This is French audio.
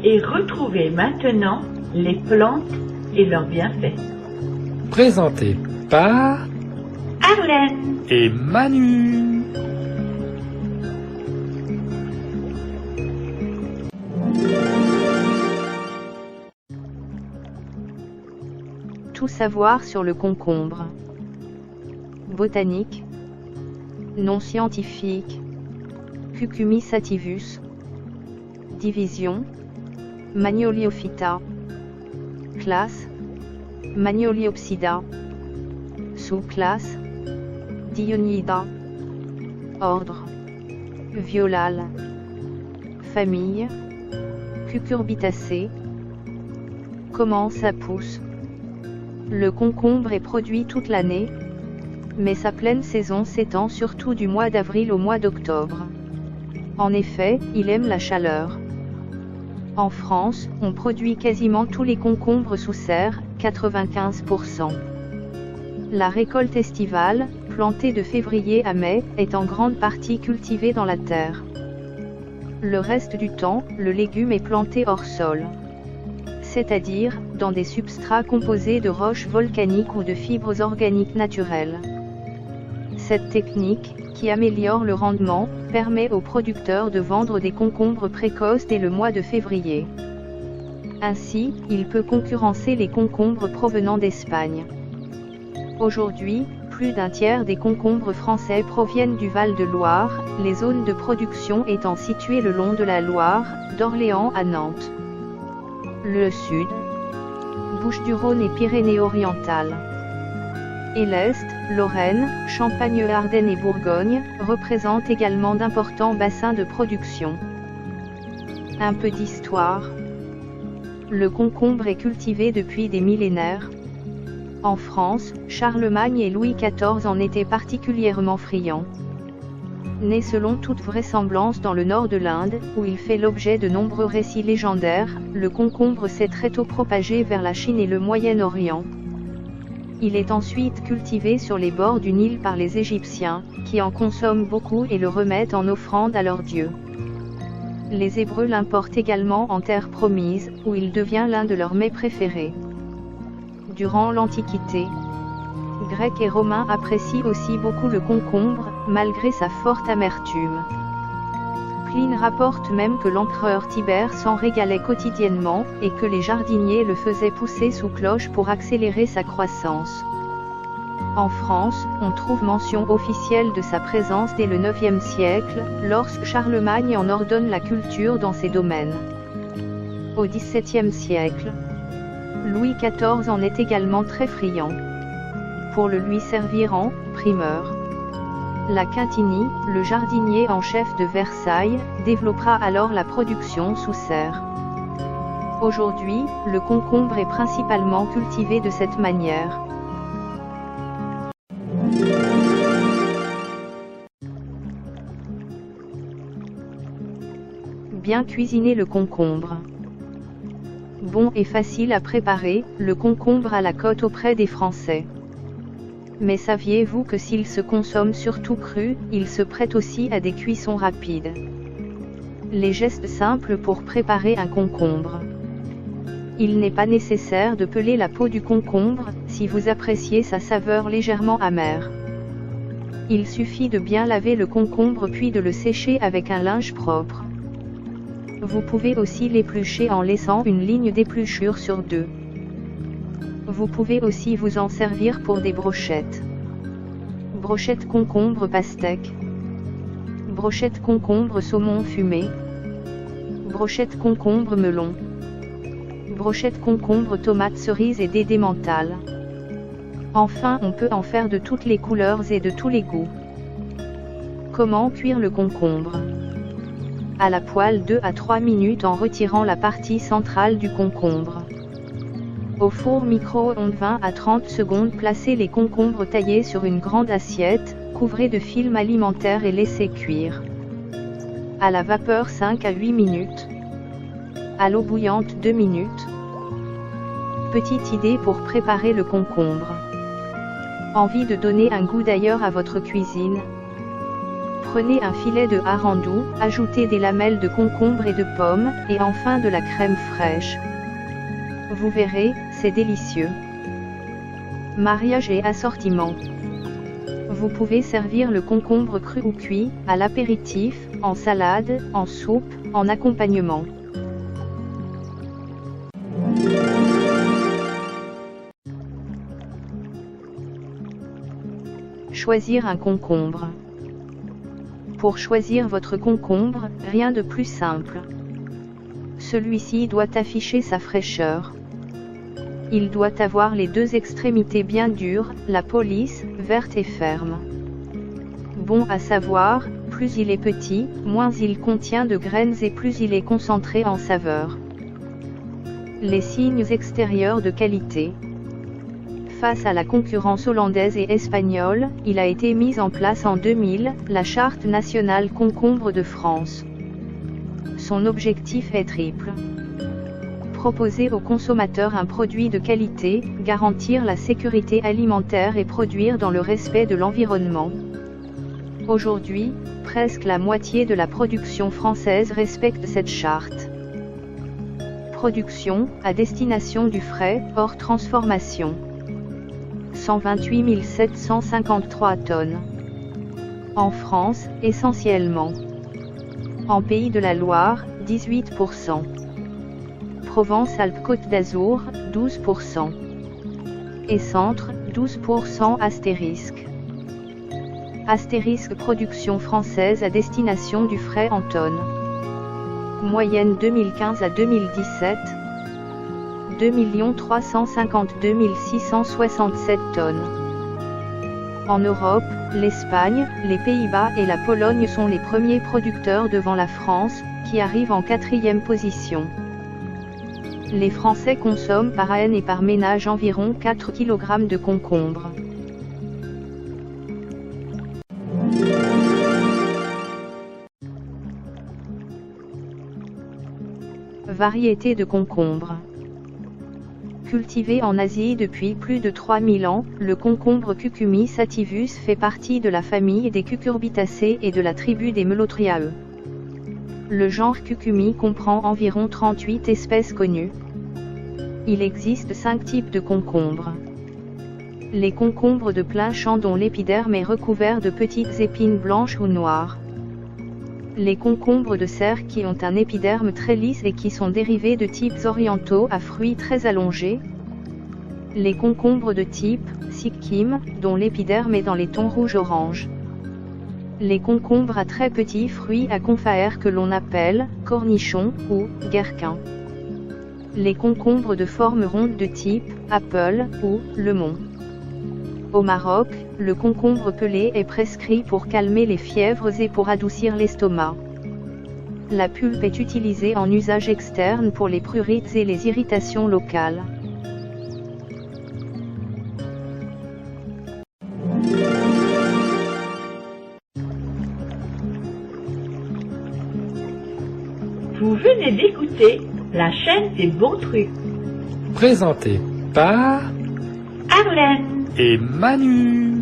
et retrouvez maintenant les plantes et leurs bienfaits. Présenté par Arlène et Manu. Tout savoir sur le concombre. Botanique. Nom scientifique. Cucumis sativus. Division. Magnoliophyta. Classe. Magnoliopsida. Sous-classe. Dionida. Ordre. Violale. Famille. Cucurbitacées. Comment ça pousse? Le concombre est produit toute l'année, mais sa pleine saison s'étend surtout du mois d'avril au mois d'octobre. En effet, il aime la chaleur. En France, on produit quasiment tous les concombres sous serre, 95%. La récolte estivale, plantée de février à mai, est en grande partie cultivée dans la terre. Le reste du temps, le légume est planté hors sol, c'est-à-dire dans des substrats composés de roches volcaniques ou de fibres organiques naturelles. Cette technique, qui améliore le rendement, permet aux producteurs de vendre des concombres précoces dès le mois de février. Ainsi, il peut concurrencer les concombres provenant d'Espagne. Aujourd'hui, plus d'un tiers des concombres français proviennent du Val-de-Loire, les zones de production étant situées le long de la Loire, d'Orléans à Nantes. Le Sud, Bouches-du-Rhône et Pyrénées-Orientales. Et l'Est, Lorraine, Champagne, Ardennes et Bourgogne, représentent également d'importants bassins de production. Un peu d'histoire. Le concombre est cultivé depuis des millénaires. En France, Charlemagne et Louis XIV en étaient particulièrement friands. Né selon toute vraisemblance dans le nord de l'Inde, où il fait l'objet de nombreux récits légendaires, le concombre s'est très tôt propagé vers la Chine et le Moyen-Orient. Il est ensuite cultivé sur les bords du Nil par les Égyptiens, qui en consomment beaucoup et le remettent en offrande à leurs dieux. Les Hébreux l'importent également en terre promise, où il devient l'un de leurs mets préférés. Durant l'Antiquité, Grecs et Romains apprécient aussi beaucoup le concombre, malgré sa forte amertume. Pline rapporte même que l'empereur Tibère s'en régalait quotidiennement, et que les jardiniers le faisaient pousser sous cloche pour accélérer sa croissance. En France, on trouve mention officielle de sa présence dès le IXe siècle, lorsque Charlemagne en ordonne la culture dans ses domaines. Au XVIIe siècle, Louis XIV en est également très friand. Pour le lui servir en primeur. La Quintini, le jardinier en chef de Versailles, développera alors la production sous serre. Aujourd'hui, le concombre est principalement cultivé de cette manière. Bien cuisiner le concombre. Bon et facile à préparer, le concombre à la cote auprès des Français. Mais saviez-vous que s'il se consomme surtout cru, il se prête aussi à des cuissons rapides? Les gestes simples pour préparer un concombre. Il n'est pas nécessaire de peler la peau du concombre, si vous appréciez sa saveur légèrement amère. Il suffit de bien laver le concombre puis de le sécher avec un linge propre. Vous pouvez aussi l'éplucher en laissant une ligne d'épluchure sur deux. Vous pouvez aussi vous en servir pour des brochettes. Brochette concombre pastèque. Brochette concombre saumon fumé. Brochette concombre melon. Brochette concombre tomate cerise et dédé mentale. Enfin, on peut en faire de toutes les couleurs et de tous les goûts. Comment cuire le concombre? À la poêle 2 à 3 minutes en retirant la partie centrale du concombre. Au four micro-ondes 20 à 30 secondes, placez les concombres taillés sur une grande assiette, couvrez de film alimentaire et laissez cuire. À la vapeur 5 à 8 minutes. À l'eau bouillante 2 minutes. Petite idée pour préparer le concombre. Envie de donner un goût d'ailleurs à votre cuisine? Prenez un filet de hareng doux, ajoutez des lamelles de concombre et de pommes, et enfin de la crème fraîche. Vous verrez, c'est délicieux. Mariage et assortiment. Vous pouvez servir le concombre cru ou cuit, à l'apéritif, en salade, en soupe, en accompagnement. Choisir un concombre. Pour choisir votre concombre, rien de plus simple. Celui-ci doit afficher sa fraîcheur. Il doit avoir les deux extrémités bien dures, la peau lisse, verte et ferme. Bon à savoir, plus il est petit, moins il contient de graines et plus il est concentré en saveur. Les signes extérieurs de qualité. Face à la concurrence hollandaise et espagnole, il a été mis en place en 2000, la Charte nationale concombre de France. Son objectif est triple. Proposer aux consommateurs un produit de qualité, garantir la sécurité alimentaire et produire dans le respect de l'environnement. Aujourd'hui, presque la moitié de la production française respecte cette charte. Production, à destination du frais, hors transformation. 128 753 tonnes. En France, essentiellement. En Pays de la Loire, 18%. Provence-Alpes-Côte d'Azur, 12%. Et Centre, 12% astérisque. Astérisque production française à destination du frais en tonnes. Moyenne 2015 à 2017. 2 352 667 tonnes. En Europe, l'Espagne, les Pays-Bas et la Pologne sont les premiers producteurs devant la France, qui arrive en 4e position. Les Français consomment par an et par ménage environ 4 kg de concombre. Variété de concombre. Cultivé en Asie depuis plus de 3000 ans, le concombre Cucumis sativus fait partie de la famille des Cucurbitacées et de la tribu des Melotriae. Le genre Cucumis comprend environ 38 espèces connues. Il existe 5 types de concombres. Les concombres de plein champ dont l'épiderme est recouvert de petites épines blanches ou noires. Les concombres de serre qui ont un épiderme très lisse et qui sont dérivés de types orientaux à fruits très allongés. Les concombres de type sikkim, dont l'épiderme est dans les tons rouge-orange. Les concombres à très petits fruits à confaère que l'on appelle cornichons ou gherkins. Les concombres de forme ronde de type apple ou lemon. Au Maroc, le concombre pelé est prescrit pour calmer les fièvres et pour adoucir l'estomac. La pulpe est utilisée en usage externe pour les prurites et les irritations locales. Vous venez d'écouter la chaîne des bons trucs. Présenté par Arlène et Manu.